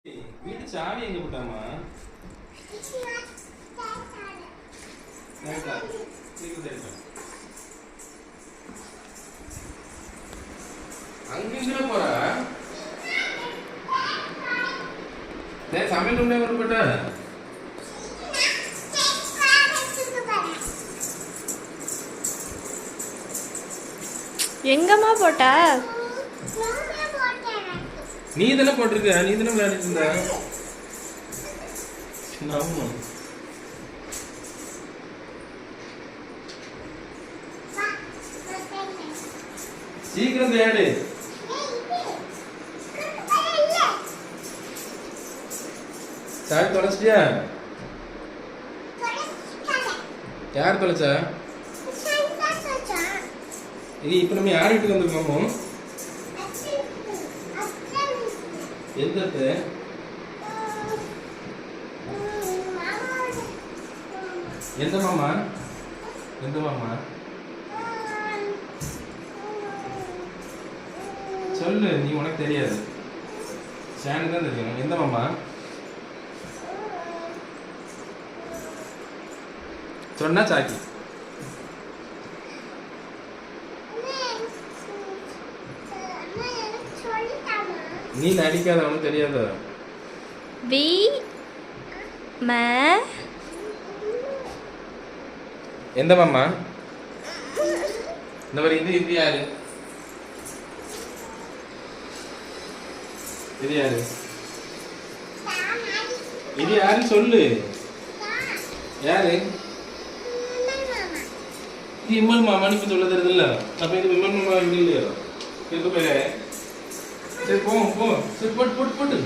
வீட்டு சாவி எங்க போட்டாமா? அங்க போற சமையல் ரூம்ல ஒரு போட்ட எங்கம்மா போட்ட? நீ தானே போட்டிருக்க, நீ தானே விளையாடிட்டு இருந்த. சீக்கிரம் விளையாடு. சாவி தொலைச்சிட்டியா? யார் தொலைச்சா? இது இப்ப நம்ம யார் வீட்டுக்கு வந்திருக்கோமோ? எந்த எந்த மாமா? எந்த மாமா சொல்லு, நீ உனக்கு தெரியாது, ஷானு தான் தெரியும். எந்த மாமா சொன்னா சாக்கி. நீ நடிக்காத, அவனுக்கு தெரியாத. வி ம எந்த மாமா? இந்த மாதிரி இது யாரு? இது யாரு? இது யாரு சொல்லு. யாரு? இது விமல் மாமான்னு இப்ப சொல்ல தருது இல்ல. அப்ப இது விமல் மாமா இல்லையோ? சரி போ போ, சரி போட்டு போட்டு போட்டு